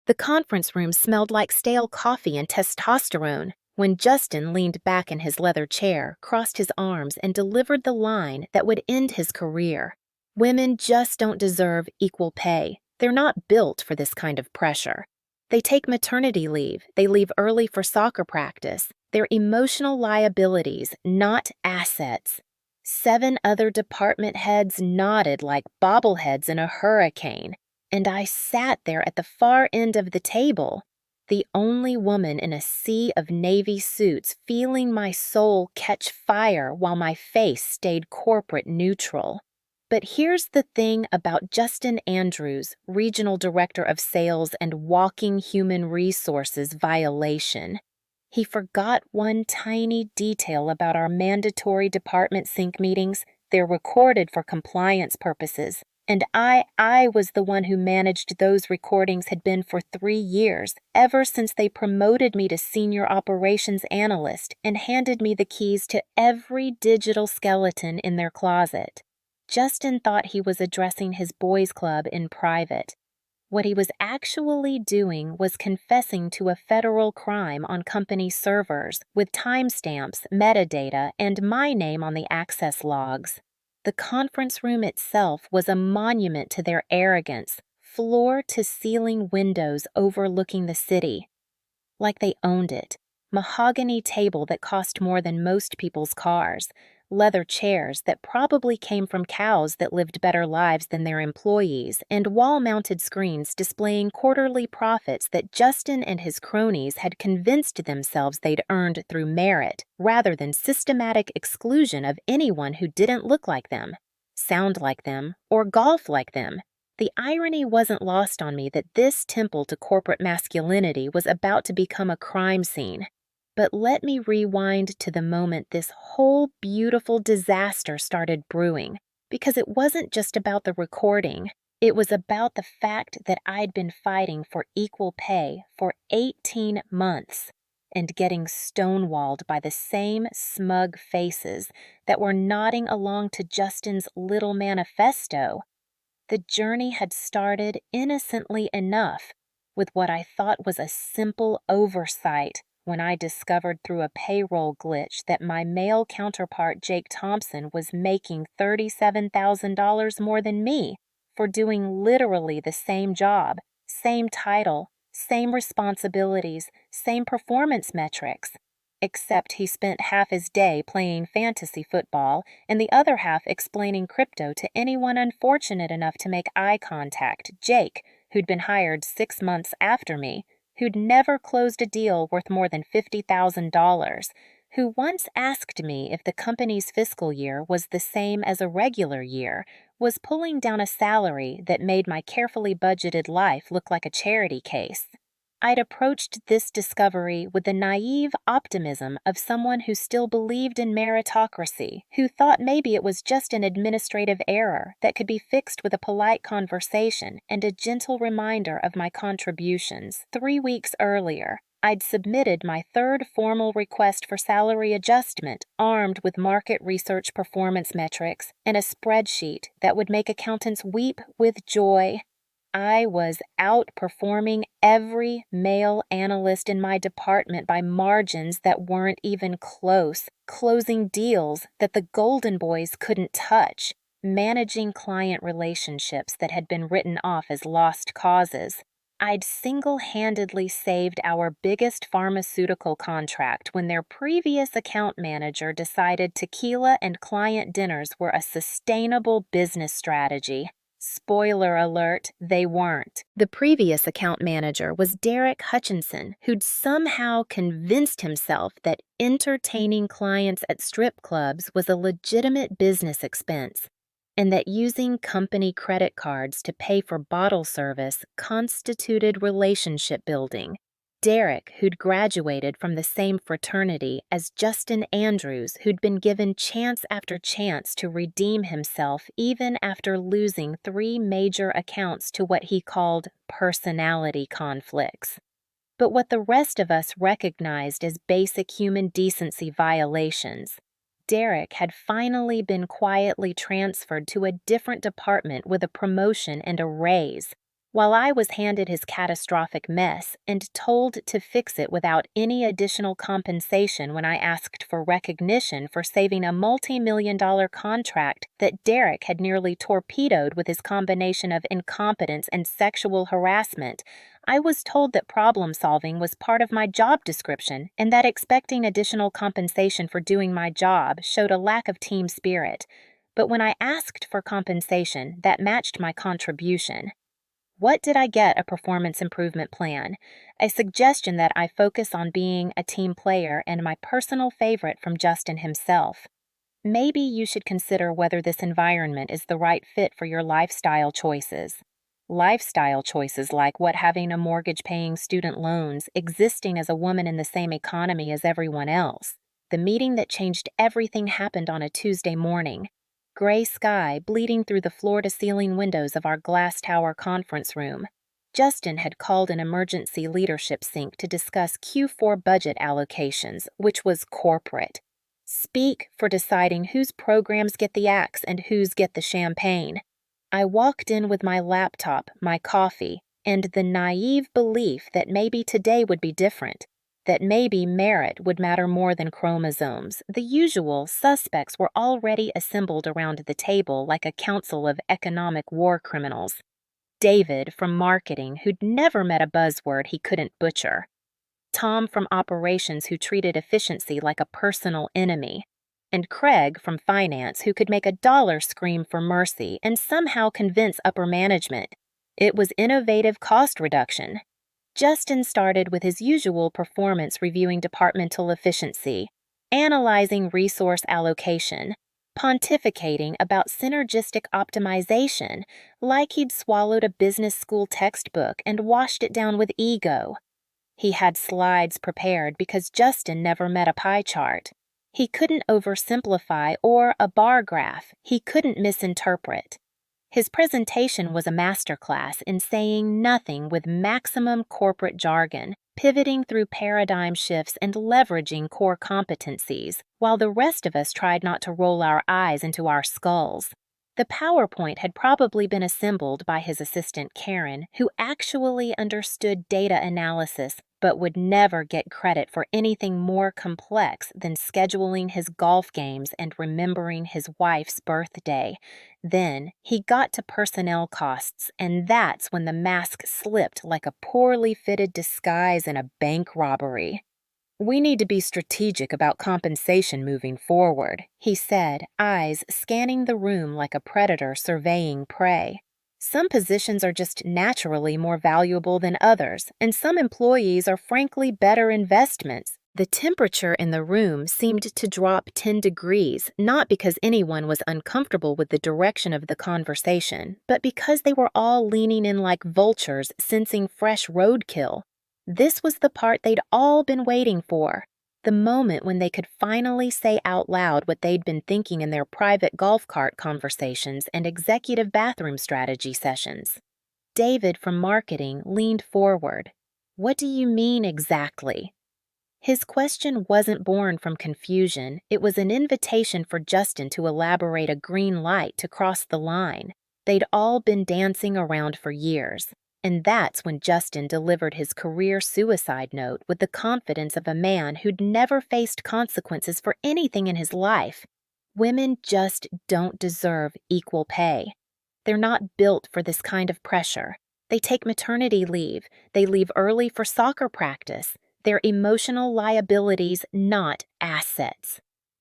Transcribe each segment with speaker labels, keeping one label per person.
Speaker 1: The conference room smelled like stale coffee and testosterone when Justin leaned back in his leather chair, crossed his arms, and delivered the line that would end his career. Women just don't deserve equal pay. They're not built for this kind of pressure. They take maternity leave. They leave early for soccer practice. They're emotional liabilities, not assets. 7 other department heads nodded like bobbleheads in a hurricane, and I sat there at the far end of the table, the only woman in a sea of navy suits, feeling my soul catch fire while my face stayed corporate neutral. But here's the thing about Justin Andrews, Regional Director of Sales and Walking Human Resources violation. He forgot one tiny detail about our mandatory department sync meetings. They're recorded for compliance purposes, and I was the one who managed those recordings had been for 3 years, ever since they promoted me to Senior Operations Analyst and handed me the keys to every digital skeleton in their closet. Justin thought he was addressing his boys' club in private. What he was actually doing was confessing to a federal crime on company servers with timestamps, metadata, and my name on the access logs. The conference room itself was a monument to their arrogance, floor-to-ceiling windows overlooking the city. Like they owned it. Mahogany table that cost more than most people's cars. Leather chairs that probably came from cows that lived better lives than their employees, and wall-mounted screens displaying quarterly profits that Justin and his cronies had convinced themselves they'd earned through merit, rather than systematic exclusion of anyone who didn't look like them, sound like them, or golf like them. The irony wasn't lost on me that this temple to corporate masculinity was about to become a crime scene. But let me rewind to the moment this whole beautiful disaster started brewing, because it wasn't just about the recording. It was about the fact that I'd been fighting for equal pay for 18 months and getting stonewalled by the same smug faces that were nodding along to Justin's little manifesto. The journey had started innocently enough with what I thought was a simple oversight when I discovered through a payroll glitch that my male counterpart Jake Thompson was making $37,000 more than me for doing literally the same job, same title, same responsibilities, same performance metrics. Except he spent half his day playing fantasy football and the other half explaining crypto to anyone unfortunate enough to make eye contact, Jake, who'd been hired 6 months after me, who'd never closed a deal worth more than $50,000, who once asked me if the company's fiscal year was the same as a regular year, was pulling down a salary that made my carefully budgeted life look like a charity case. I'd approached this discovery with the naive optimism of someone who still believed in meritocracy, who thought maybe it was just an administrative error that could be fixed with a polite conversation and a gentle reminder of my contributions. 3 weeks earlier, I'd submitted my 3rd formal request for salary adjustment, armed with market research performance metrics and a spreadsheet that would make accountants weep with joy. I was outperforming every male analyst in my department by margins that weren't even close, closing deals that the Golden Boys couldn't touch, managing client relationships that had been written off as lost causes. I'd single-handedly saved our biggest pharmaceutical contract when their previous account manager decided tequila and client dinners were a sustainable business strategy. Spoiler alert, they weren't. The previous account manager was Derek Hutchinson, who'd somehow convinced himself that entertaining clients at strip clubs was a legitimate business expense, and that using company credit cards to pay for bottle service constituted relationship building. Derek, who'd graduated from the same fraternity as Justin Andrews, who'd been given chance after chance to redeem himself even after losing 3 major accounts to what he called personality conflicts. But what the rest of us recognized as basic human decency violations. Derek had finally been quietly transferred to a different department with a promotion and a raise, while I was handed his catastrophic mess and told to fix it without any additional compensation when I asked for recognition for saving a multi-million-dollar contract that Derek had nearly torpedoed with his combination of incompetence and sexual harassment, I was told that problem solving was part of my job description and that expecting additional compensation for doing my job showed a lack of team spirit. But when I asked for compensation, that matched my contribution. What did I get? A performance improvement plan, a suggestion that I focus on being a team player, and my personal favorite from Justin himself. Maybe you should consider whether this environment is the right fit for your lifestyle choices. Lifestyle choices like what having a mortgage-paying student loans, existing as a woman in the same economy as everyone else. The meeting that changed everything happened on a Tuesday morning. Gray sky bleeding through the floor-to-ceiling windows of our glass tower conference room. Justin had called an emergency leadership sync to discuss Q4 budget allocations, which was corporate. Speak for deciding whose programs get the axe and whose get the champagne. I walked in with my laptop, my coffee, and the naive belief that maybe today would be different. That maybe merit would matter more than chromosomes. The usual suspects were already assembled around the table like a council of economic war criminals. David from marketing, who'd never met a buzzword he couldn't butcher. Tom from operations, who treated efficiency like a personal enemy. And Craig from finance, who could make a dollar scream for mercy and somehow convince upper management. It was innovative cost reduction. Justin started with his usual performance reviewing departmental efficiency, analyzing resource allocation, pontificating about synergistic optimization, like he'd swallowed a business school textbook and washed it down with ego. He had slides prepared because Justin never met a pie chart. He couldn't oversimplify, or a bar graph he couldn't misinterpret. His presentation was a masterclass in saying nothing with maximum corporate jargon, pivoting through paradigm shifts and leveraging core competencies, while the rest of us tried not to roll our eyes into our skulls. The PowerPoint had probably been assembled by his assistant Karen, who actually understood data analysis but would never get credit for anything more complex than scheduling his golf games and remembering his wife's birthday. Then he got to personnel costs, and that's when the mask slipped like a poorly fitted disguise in a bank robbery. "We need to be strategic about compensation moving forward," he said, eyes scanning the room like a predator surveying prey. "Some positions are just naturally more valuable than others, and some employees are frankly better investments." The temperature in the room seemed to drop 10 degrees, not because anyone was uncomfortable with the direction of the conversation, but because they were all leaning in like vultures sensing fresh roadkill. This was the part they'd all been waiting for, the moment when they could finally say out loud what they'd been thinking in their private golf cart conversations and executive bathroom strategy sessions. David from marketing leaned forward. "What do you mean exactly?" His question wasn't born from confusion. It was an invitation for Justin to elaborate a green light to cross the line. They'd all been dancing around for years. And that's when Justin delivered his career suicide note with the confidence of a man who'd never faced consequences for anything in his life. Women just don't deserve equal pay. They're not built for this kind of pressure. They take maternity leave. They leave early for soccer practice. They're emotional liabilities, not assets.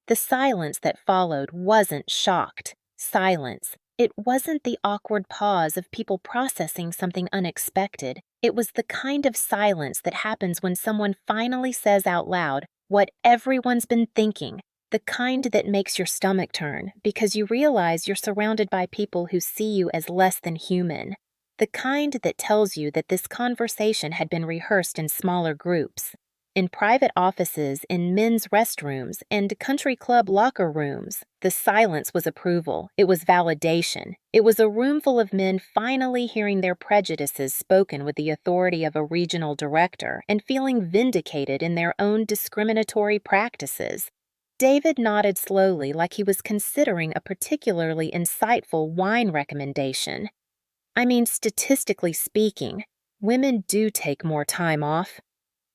Speaker 1: The silence that followed wasn't shocked. Silence. It wasn't the awkward pause of people processing something unexpected. It was the kind of silence that happens when someone finally says out loud what everyone's been thinking, the kind that makes your stomach turn because you realize you're surrounded by people who see you as less than human, the kind that tells you that this conversation had been rehearsed in smaller groups. In private offices, in men's restrooms, and country club locker rooms, the silence was approval. It was validation. It was a room full of men finally hearing their prejudices spoken with the authority of a regional director and feeling vindicated in their own discriminatory practices. David nodded slowly like he was considering a particularly insightful wine recommendation. I mean, statistically speaking, women do take more time off.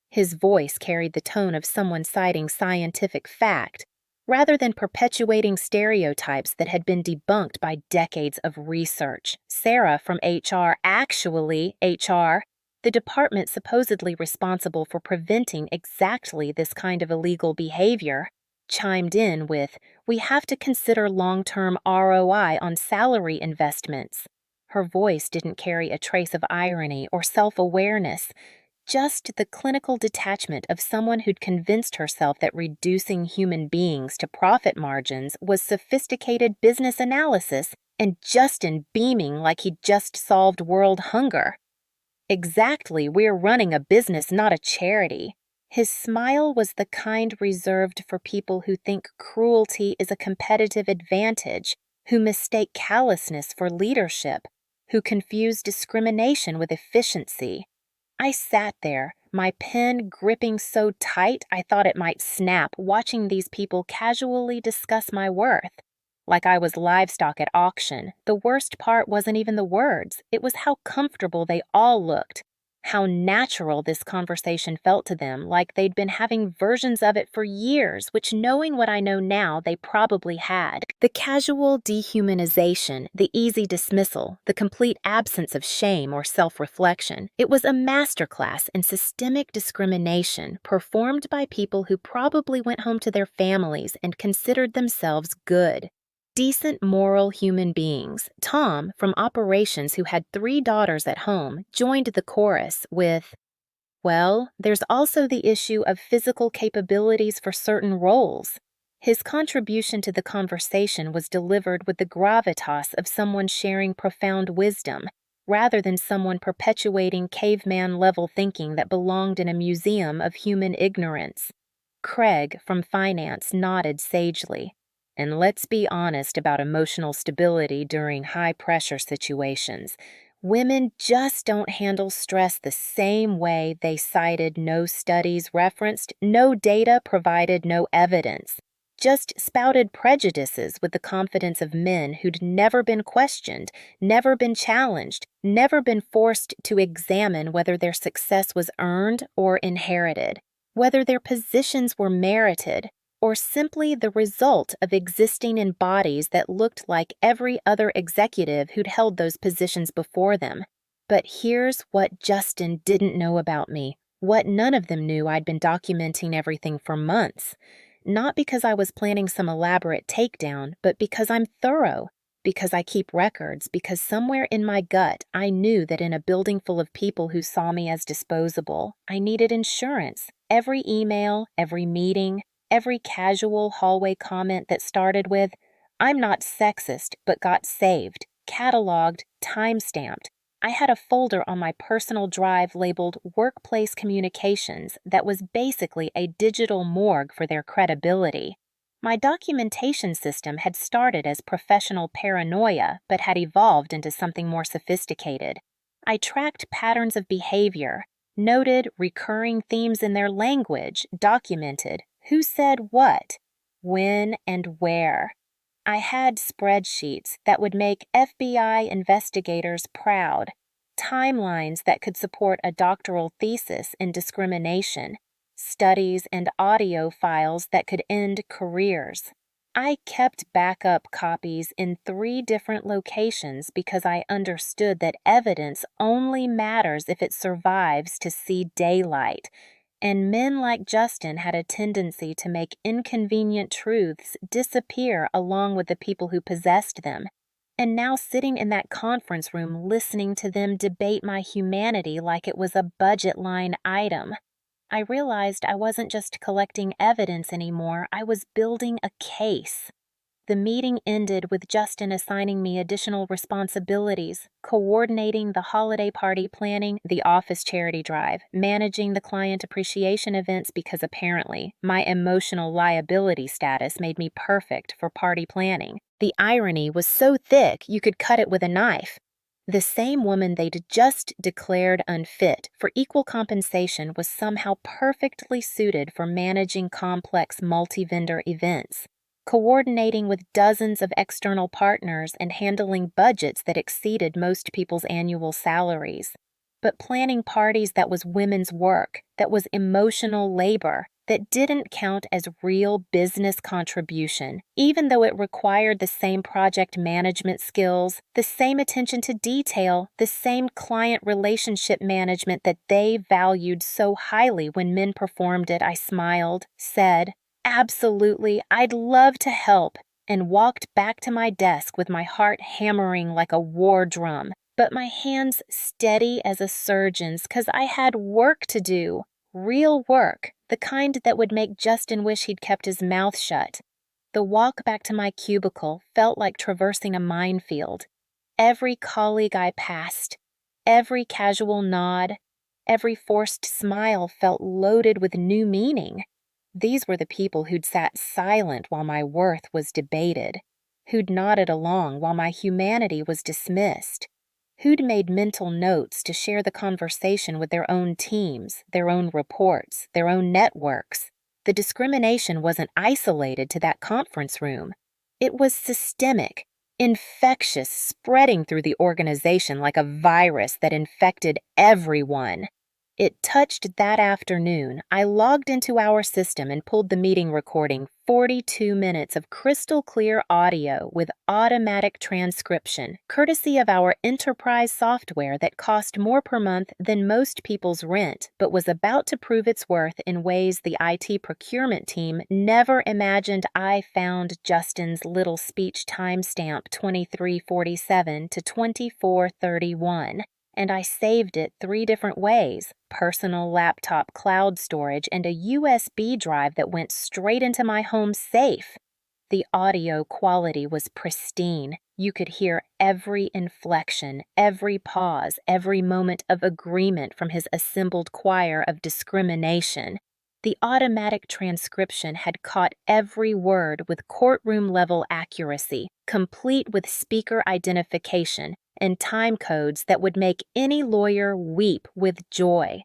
Speaker 1: His voice carried the tone of someone citing scientific fact, rather than perpetuating stereotypes that had been debunked by decades of research. Sarah from HR, actually, HR, the department supposedly responsible for preventing exactly this kind of illegal behavior, chimed in with, "We have to consider long-term ROI on salary investments." Her voice didn't carry a trace of irony or self-awareness, just the clinical detachment of someone who'd convinced herself that reducing human beings to profit margins was sophisticated business analysis, and Justin beaming like he'd just solved world hunger. "Exactly, we're running a business, not a charity." His smile was the kind reserved for people who think cruelty is a competitive advantage, who mistake callousness for leadership, who confuse discrimination with efficiency. I sat there, my pen gripping so tight I thought it might snap, watching these people casually discuss my worth. Like I was livestock at auction. The worst part wasn't even the words, it was how comfortable they all looked. How natural this conversation felt to them, like they'd been having versions of it for years, which, knowing what I know now, they probably had. The casual dehumanization, the easy dismissal, the complete absence of shame or self-reflection. It was a masterclass in systemic discrimination performed by people who probably went home to their families and considered themselves good. Decent, moral human beings. Tom, from operations who had 3 daughters at home, joined the chorus with, "Well, there's also the issue of physical capabilities for certain roles." His contribution to the conversation was delivered with the gravitas of someone sharing profound wisdom, rather than someone perpetuating caveman-level thinking that belonged in a museum of human ignorance. Craig, from finance, nodded sagely. "And let's be honest about emotional stability during high-pressure situations. Women just don't handle stress the same way." They cited no studies referenced, no data provided, no evidence. Just spouted prejudices with the confidence of men who'd never been questioned, never been challenged, never been forced to examine whether their success was earned or inherited, whether their positions were merited, or simply the result of existing in bodies that looked like every other executive who'd held those positions before them. But here's what Justin didn't know about me, what none of them knew. I'd been documenting everything for months. Not because I was planning some elaborate takedown, but because I'm thorough, because I keep records, because somewhere in my gut I knew that in a building full of people who saw me as disposable, I needed insurance. Every email, every meeting, every casual hallway comment that started with, "I'm not sexist, but got saved," cataloged, time-stamped. I had a folder on my personal drive labeled Workplace Communications that was basically a digital morgue for their credibility. My documentation system had started as professional paranoia, but had evolved into something more sophisticated. I tracked patterns of behavior, noted recurring themes in their language, documented who said what, when, and where. I had spreadsheets that would make FBI investigators proud, timelines that could support a doctoral thesis in discrimination, studies and audio files that could end careers. I kept backup copies in 3 different locations because I understood that evidence only matters if it survives to see daylight. And men like Justin had a tendency to make inconvenient truths disappear along with the people who possessed them. And now sitting in that conference room listening to them debate my humanity like it was a budget line item, I realized I wasn't just collecting evidence anymore, I was building a case. The meeting ended with Justin assigning me additional responsibilities, coordinating the holiday party planning, the office charity drive, managing the client appreciation events because apparently my emotional liability status made me perfect for party planning. The irony was so thick you could cut it with a knife. The same woman they'd just declared unfit for equal compensation was somehow perfectly suited for managing complex multi-vendor events. coordinating with dozens of external partners and handling budgets that exceeded most people's annual salaries. But planning parties that was women's work, that was emotional labor, that didn't count as real business contribution, even though it required the same project management skills, the same attention to detail, the same client relationship management that they valued so highly when men performed it. I smiled, said, "Absolutely, I'd love to help," and walked back to my desk with my heart hammering like a war drum, but my hands steady as a surgeon's 'cause I had work to do. Real work, the kind that would make Justin wish he'd kept his mouth shut. The walk back to my cubicle felt like traversing a minefield. Every colleague I passed, every casual nod, every forced smile felt loaded with new meaning. These were the people who'd sat silent while my worth was debated, who'd nodded along while my humanity was dismissed, who'd made mental notes to share the conversation with their own teams, their own reports, their own networks. The discrimination wasn't isolated to that conference room. It was systemic, infectious, spreading through the organization like a virus that infected everyone. It touched that afternoon. I logged into our system and pulled the meeting recording, 42 minutes of crystal clear audio with automatic transcription, courtesy of our enterprise software that cost more per month than most people's rent, but was about to prove its worth in ways the IT procurement team never imagined. I found Justin's little speech timestamp 2347 to 2431. And I saved it 3 different ways: personal laptop cloud storage and a USB drive that went straight into my home safe. The audio quality was pristine. You could hear every inflection, every pause, every moment of agreement from his assembled choir of discrimination. The automatic transcription had caught every word with courtroom-level accuracy, complete with speaker identification and time codes that would make any lawyer weep with joy.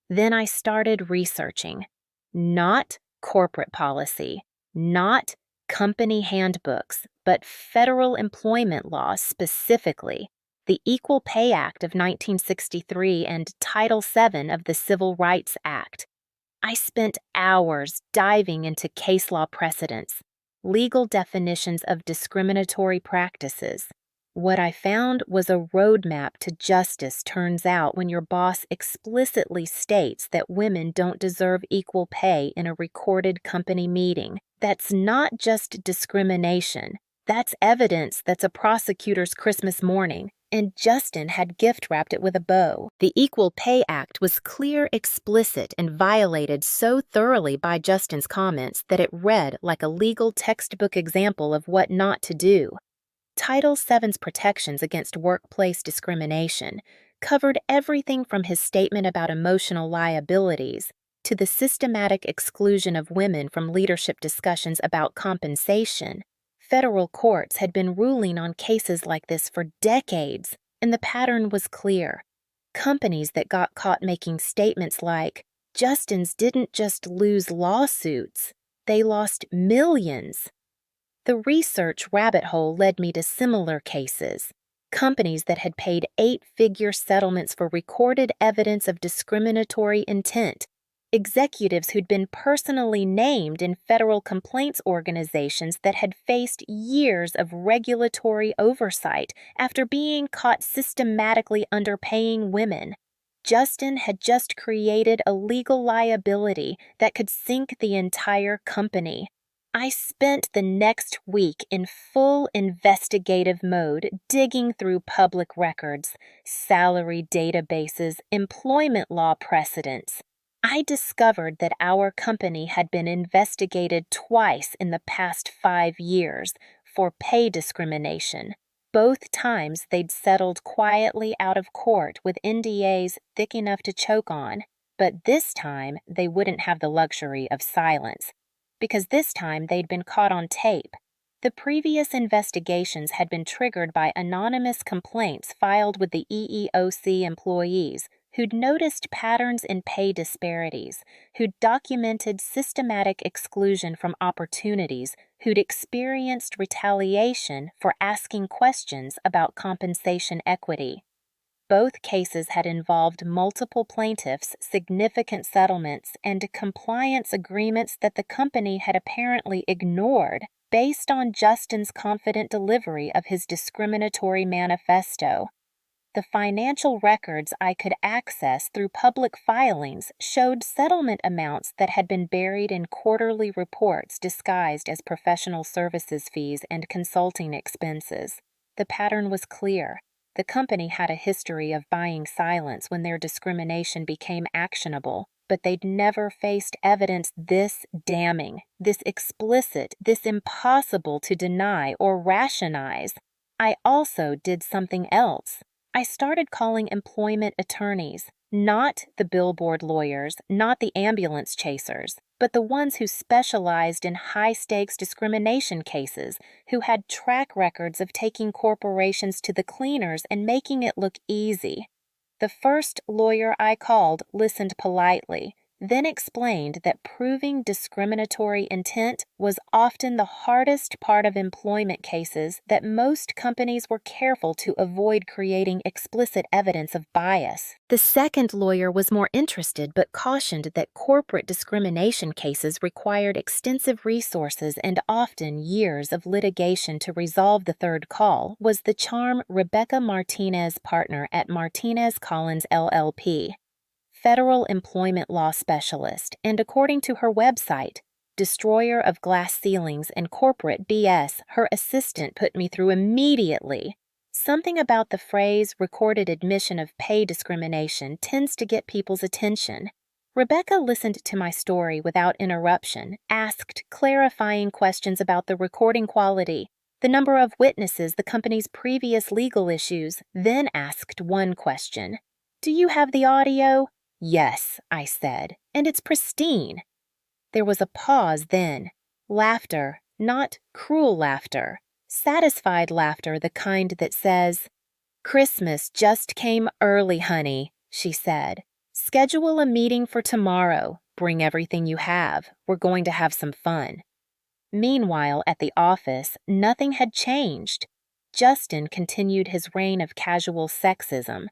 Speaker 1: Then I started researching. Not corporate policy, not company handbooks, but federal employment law specifically, the Equal Pay Act of 1963 and Title VII of the Civil Rights Act. I spent hours diving into case law precedents, legal definitions of discriminatory practices. What I found was a roadmap to justice. Turns out when your boss explicitly states that women don't deserve equal pay in a recorded company meeting, that's not just discrimination. That's evidence that's a prosecutor's Christmas morning. And Justin had gift-wrapped it with a bow. The Equal Pay Act was clear, explicit, and violated so thoroughly by Justin's comments that it read like a legal textbook example of what not to do. Title VII's protections against workplace discrimination covered everything from his statement about emotional liabilities to the systematic exclusion of women from leadership discussions about compensation. Federal courts had been ruling on cases like this for decades, and the pattern was clear. Companies that got caught making statements like, "Justin's didn't just lose lawsuits, they lost millions." The research rabbit hole led me to similar cases. Companies that had paid 8-figure settlements for recorded evidence of discriminatory intent. Executives who'd been personally named in federal complaints organizations that had faced years of regulatory oversight after being caught systematically underpaying women. Justin had just created a legal liability that could sink the entire company. I spent the next week in full investigative mode, digging through public records, salary databases, employment law precedents. I discovered that our company had been investigated twice in the past 5 years for pay discrimination. Both times they'd settled quietly out of court with NDAs thick enough to choke on, but this time they wouldn't have the luxury of silence. Because this time they'd been caught on tape. The previous investigations had been triggered by anonymous complaints filed with the EEOC employees who'd noticed patterns in pay disparities, who'd documented systematic exclusion from opportunities, who'd experienced retaliation for asking questions about compensation equity. Both cases had involved multiple plaintiffs, significant settlements, and compliance agreements that the company had apparently ignored based on Justin's confident delivery of his discriminatory manifesto. The financial records I could access through public filings showed settlement amounts that had been buried in quarterly reports disguised as professional services fees and consulting expenses. The pattern was clear. The company had a history of buying silence when their discrimination became actionable, but they'd never faced evidence this damning, this explicit, this impossible to deny or rationalize. I also did something else. I started calling employment attorneys, not the billboard lawyers, not the ambulance chasers, but the ones who specialized in high-stakes discrimination cases, who had track records of taking corporations to the cleaners and making it look easy. The first lawyer I called listened politely, then explained that proving discriminatory intent was often the hardest part of employment cases, that most companies were careful to avoid creating explicit evidence of bias. The second lawyer was more interested but cautioned that corporate discrimination cases required extensive resources and often years of litigation to resolve. The third call was the charm Rebecca Martinez, partner at Martinez Collins LLP. Federal employment law specialist, and according to her website, destroyer of glass ceilings and corporate BS, her assistant put me through immediately. Something about the phrase recorded admission of pay discrimination tends to get people's attention. Rebecca listened to my story without interruption, asked clarifying questions about the recording quality, the number of witnesses, the company's previous legal issues, then asked one question. "Do you have the audio?" "Yes," I said, "and it's pristine." There was a pause then. Laughter, not cruel laughter. Satisfied laughter, the kind that says, "Christmas just came early, honey," she said. "Schedule a meeting for tomorrow. Bring everything you have. We're going to have some fun." Meanwhile, at the office, nothing had changed. Justin continued his reign of casual sexism.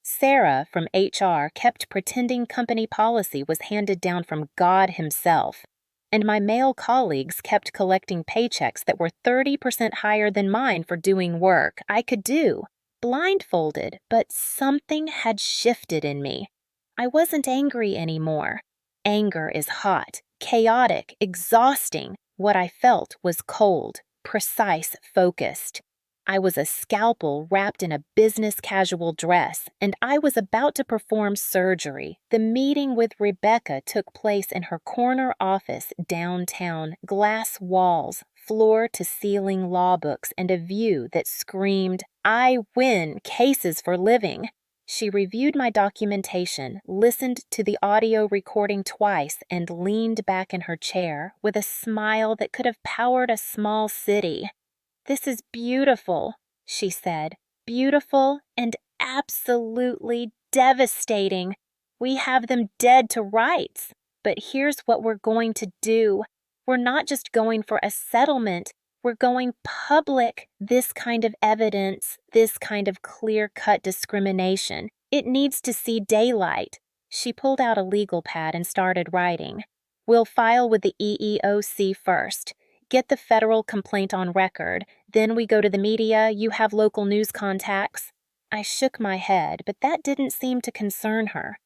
Speaker 1: Sarah from HR kept pretending company policy was handed down from God himself, and my male colleagues kept collecting paychecks that were 30% higher than mine for doing work I could do, blindfolded, but something had shifted in me. I wasn't angry anymore. Anger is hot, chaotic, exhausting. What I felt was cold, precise, focused. I was a scalpel wrapped in a business casual dress, and I was about to perform surgery. The meeting with Rebecca took place in her corner office downtown, glass walls, floor-to-ceiling law books, and a view that screamed, "I win cases for living." She reviewed my documentation, listened to the audio recording twice, and leaned back in her chair with a smile that could have powered a small city. "This is beautiful," she said. "Beautiful and absolutely devastating. We have them dead to rights. But here's what we're going to do. We're not just going for a settlement. We're going public. This kind of evidence, this kind of clear-cut discrimination, it needs to see daylight." She pulled out a legal pad and started writing. "We'll file with the EEOC first. Get the federal complaint on record. Then we go to the media. You have local news contacts." I shook my head, but that didn't seem to concern her.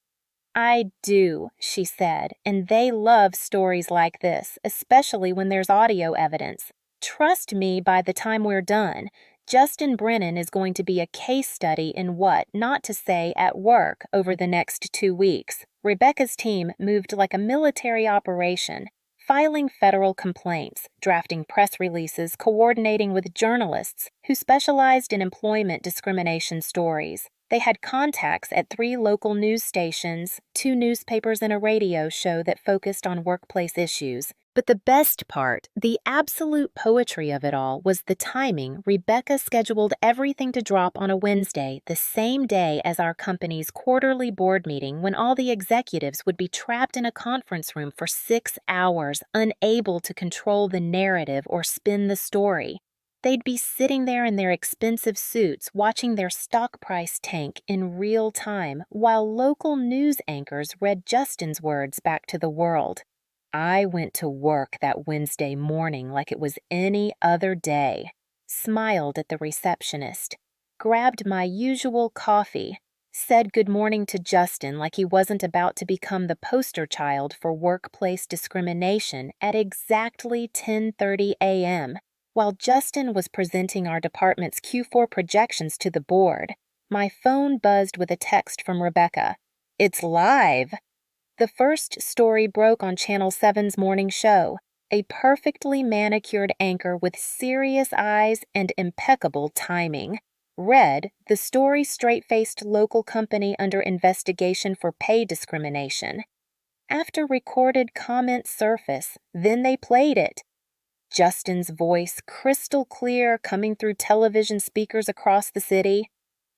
Speaker 1: "I do," she said, "and they love stories like this, especially when there's audio evidence. Trust me, by the time we're done, Justin Brennan is going to be a case study in what not to say at work over the next 2 weeks." Rebecca's team moved like a military operation, filing federal complaints, drafting press releases, coordinating with journalists who specialized in employment discrimination stories. They had contacts at 3 local news stations, 2 newspapers, and a radio show that focused on workplace issues. But the best part, the absolute poetry of it all, was the timing. Rebecca scheduled everything to drop on a Wednesday, the same day as our company's quarterly board meeting, when all the executives would be trapped in a conference room for 6 hours, unable to control the narrative or spin the story. They'd be sitting there in their expensive suits, watching their stock price tank in real time, while local news anchors read Justin's words back to the world. I went to work that Wednesday morning like it was any other day, smiled at the receptionist, grabbed my usual coffee, said good morning to Justin like he wasn't about to become the poster child for workplace discrimination at exactly 10:30 a.m. While Justin was presenting our department's Q4 projections to the board, my phone buzzed with a text from Rebecca. "It's live." The first story broke on Channel 7's morning show, a perfectly manicured anchor with serious eyes and impeccable timing. Read, the story straight-faced local company under investigation for pay discrimination. After recorded comments surface, then they played it. Justin's voice, crystal clear, coming through television speakers across the city.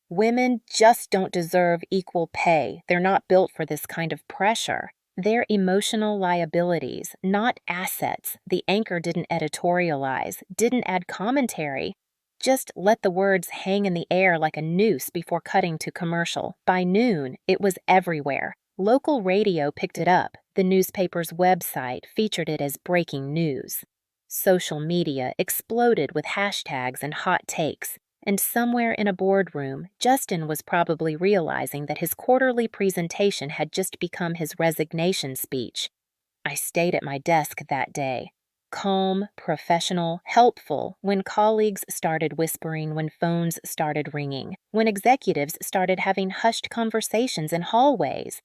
Speaker 1: "Women just don't deserve equal pay. They're not built for this kind of pressure. They're emotional liabilities, not assets." The anchor didn't editorialize, didn't add commentary, just let the words hang in the air like a noose before cutting to commercial. By noon, it was everywhere. Local radio picked it up. The newspaper's website featured it as breaking news. Social media exploded with hashtags and hot takes. And somewhere in a boardroom, Justin was probably realizing that his quarterly presentation had just become his resignation speech. I stayed at my desk that day, calm, professional, helpful, when colleagues started whispering, when phones started ringing, when executives started having hushed conversations in hallways.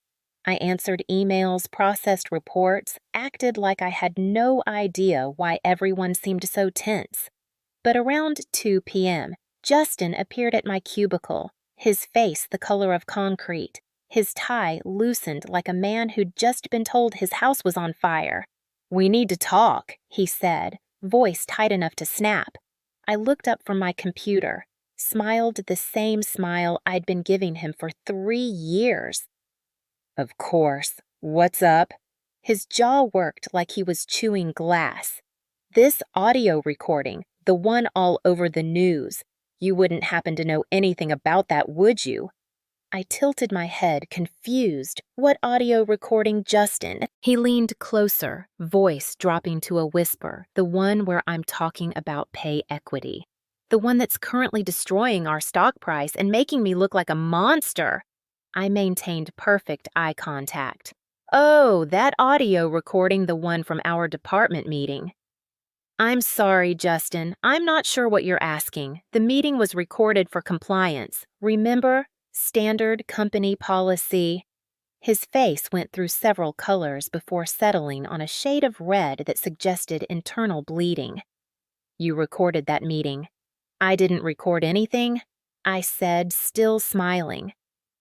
Speaker 1: I answered emails, processed reports, acted like I had no idea why everyone seemed so tense. But around 2 p.m., Justin appeared at my cubicle, his face the color of concrete, his tie loosened like a man who'd just been told his house was on fire. "We need to talk," he said, voice tight enough to snap. I looked up from my computer, smiled the same smile I'd been giving him for 3 years. "Of course. What's up?" His jaw worked like he was chewing glass. "This audio recording, the one all over the news. You wouldn't happen to know anything about that, would you?" I tilted my head, confused. "What audio recording, Justin?" He leaned closer, voice dropping to a whisper, "The one where I'm talking about pay equity. The one that's currently destroying our stock price and making me look like a monster." I maintained perfect eye contact. "Oh, that audio recording, the one from our department meeting." "I'm sorry, Justin. I'm not sure what you're asking. The meeting was recorded for compliance. Remember? Standard company policy." His face went through several colors before settling on a shade of red that suggested internal bleeding. "You recorded that meeting." "I didn't record anything," I said, still smiling.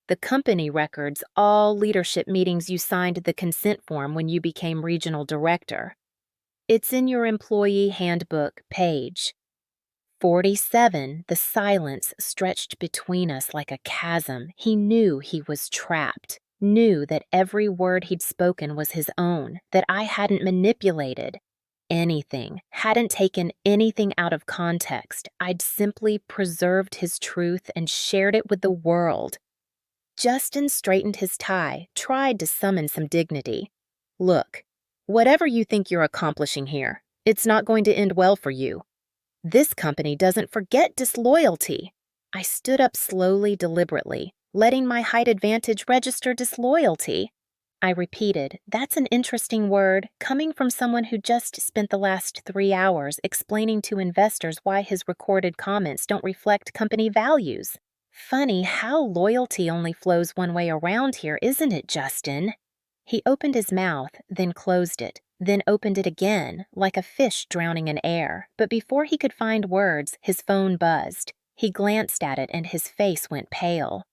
Speaker 1: "The company records all leadership meetings you signed the consent form when you became regional director. It's in your employee handbook page 47. The silence stretched between us like a chasm. He knew he was trapped, knew that every word he'd spoken was his own, that I hadn't manipulated anything, hadn't taken anything out of context. I'd simply preserved his truth and shared it with the world. Justin straightened his tie, tried to summon some dignity. "Look, whatever you think you're accomplishing here, it's not going to end well for you. This company doesn't forget disloyalty." I stood up slowly, deliberately, letting my height advantage register disloyalty. I repeated, "That's an interesting word, coming from someone who just spent the last 3 hours explaining to investors why his recorded comments don't reflect company values. Funny how loyalty only flows one way around here, isn't it, Justin?" He opened his mouth, then closed it, then opened it again, like a fish drowning in air. But before he could find words, his phone buzzed. He glanced at it and his face went pale.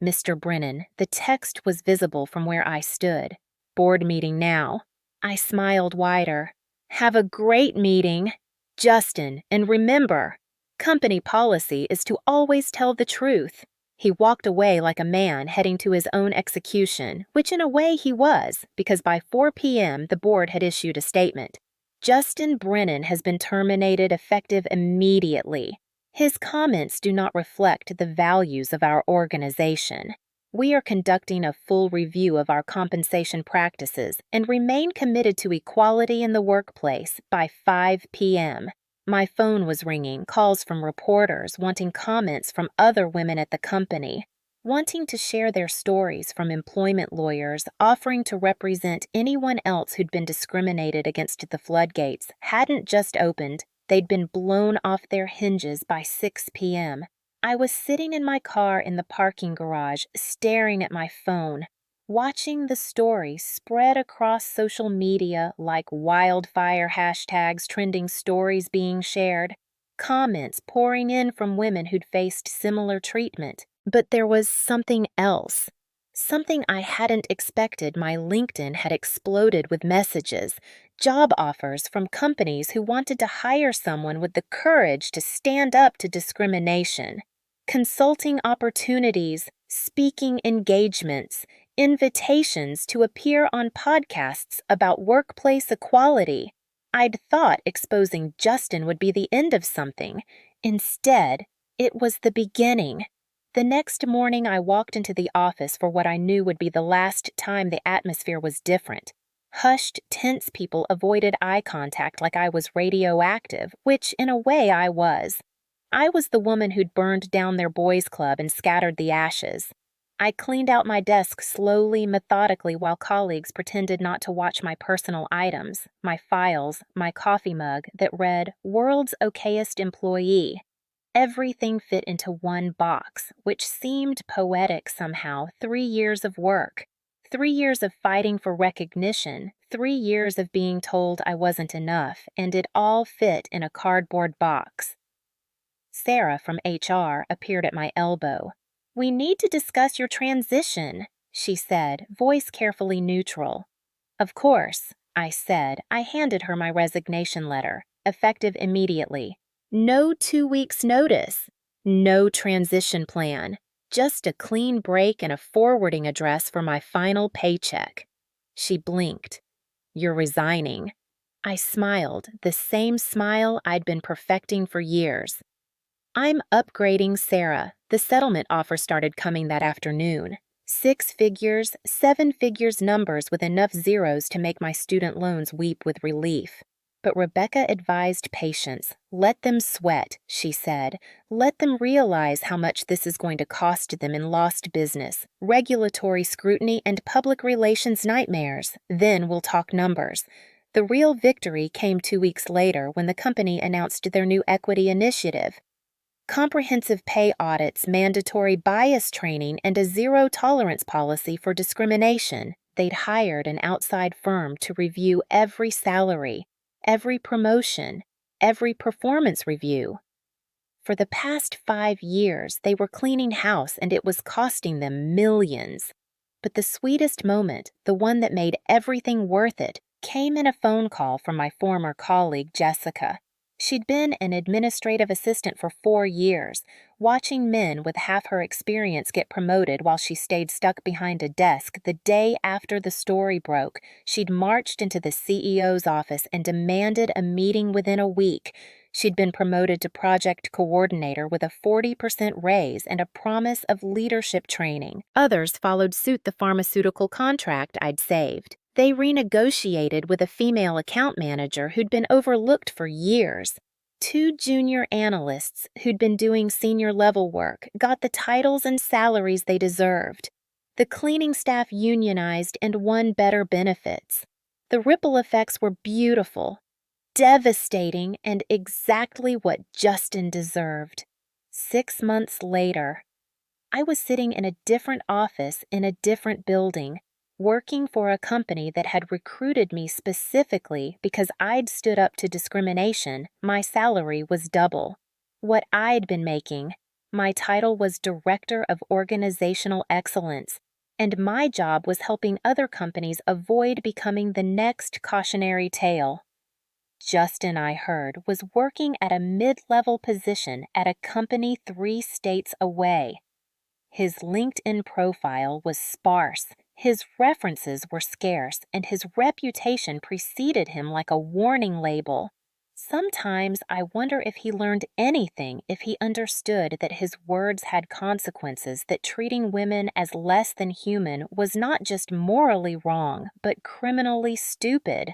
Speaker 1: "Mr. Brennan," the text was visible from where I stood. "Board meeting now." I smiled wider. Have a great meeting, Justin, and remember, company policy is to always tell the truth. He walked away like a man heading to his own execution, which in a way he was, because by 4 p.m. the board had issued a statement. Justin Brennan has been terminated effective immediately. His comments do not reflect the values of our organization. We are conducting a full review of our compensation practices and remain committed to equality in the workplace by 5 p.m. My phone was ringing, calls from reporters wanting comments from other women at the company, wanting to share their stories from employment lawyers offering to represent anyone else who'd been discriminated against at the floodgates hadn't just opened, they'd been blown off their hinges by 6 p.m. I was sitting in my car in the parking garage, staring at my phone, watching the story spread across social media like wildfire hashtags, trending stories being shared, comments pouring in from women who'd faced similar treatment. But there was something else. Something I hadn't expected. My LinkedIn had exploded with messages, job offers from companies who wanted to hire someone with the courage to stand up to discrimination. Consulting opportunities, speaking engagements, invitations to appear on podcasts about workplace equality. I'd thought exposing Justin would be the end of something. Instead, it was the beginning. The next morning, I walked into the office for what I knew would be the last time the atmosphere was different. Hushed, tense people avoided eye contact like I was radioactive, which in a way I was. I was the woman who'd burned down their boys' club and scattered the ashes. I cleaned out my desk slowly, methodically, while colleagues pretended not to watch my personal items, my files, my coffee mug that read, "World's Okayest Employee." Everything fit into one box, which seemed poetic somehow. 3 years of work, 3 years of fighting for recognition, 3 years of being told I wasn't enough, and it all fit in a cardboard box. Sarah from HR appeared at my elbow. "We need to discuss your transition," she said, voice carefully neutral. "Of course," I said. I handed her my resignation letter, effective immediately. No 2 weeks' notice. No transition plan. Just a clean break and a forwarding address for my final paycheck. She blinked. "You're resigning." I smiled, the same smile I'd been perfecting for years. "I'm upgrading Sarah." The settlement offer started coming that afternoon. 6 figures, 7 figures numbers with enough zeros to make my student loans weep with relief. But Rebecca advised patience. "Let them sweat," she said. "Let them realize how much this is going to cost them in lost business, regulatory scrutiny, and public relations nightmares. Then we'll talk numbers." The real victory came 2 weeks later when the company announced their new equity initiative. Comprehensive pay audits, mandatory bias training, and a zero-tolerance policy for discrimination. They'd hired an outside firm to review every salary, every promotion, every performance review. For the past 5 years, they were cleaning house and it was costing them millions. But the sweetest moment, the one that made everything worth it, came in a phone call from my former colleague, Jessica. She'd been an administrative assistant for 4 years, watching men with half her experience get promoted while she stayed stuck behind a desk. The day after the story broke, she'd marched into the CEO's office and demanded a meeting within a week. She'd been promoted to project coordinator with a 40% raise and a promise of leadership training. Others followed suit. The pharmaceutical contract I'd saved. They renegotiated with a female account manager who'd been overlooked for years. 2 junior analysts who'd been doing senior-level work got the titles and salaries they deserved. The cleaning staff unionized and won better benefits. The ripple effects were beautiful, devastating, and exactly what Justin deserved. 6 months later, I was sitting in a different office in a different building, working for a company that had recruited me specifically because I'd stood up to discrimination. My salary was double what I'd been making. My title was Director of Organizational Excellence, and my job was helping other companies avoid becoming the next cautionary tale. Justin, I heard, was working at a mid-level position at a company 3 states away. His LinkedIn profile was sparse, his references were scarce, and his reputation preceded him like a warning label. Sometimes I wonder if he learned anything if he understood that his words had consequences, that treating women as less than human was not just morally wrong, but criminally stupid.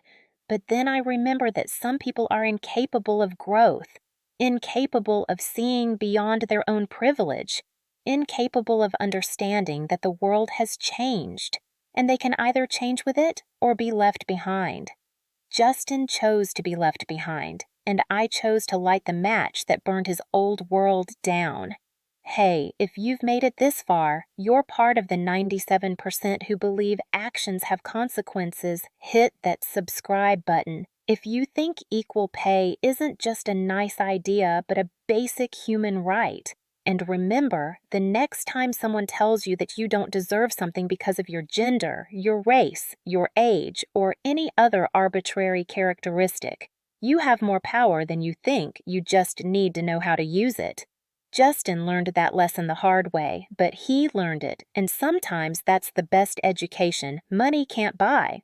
Speaker 1: But then I remember that some people are incapable of growth, incapable of seeing beyond their own privilege, incapable of understanding that the world has changed, and they can either change with it or be left behind. Justin chose to be left behind, and I chose to light the match that burned his old world down. Hey, if you've made it this far, you're part of the 97% who believe actions have consequences. Hit that subscribe button. If you think equal pay isn't just a nice idea, but a basic human right. And remember, the next time someone tells you that you don't deserve something because of your gender, your race, your age, or any other arbitrary characteristic, you have more power than you think, you just need to know how to use it. Justin learned that lesson the hard way, but he learned it, and sometimes that's the best education money can't buy.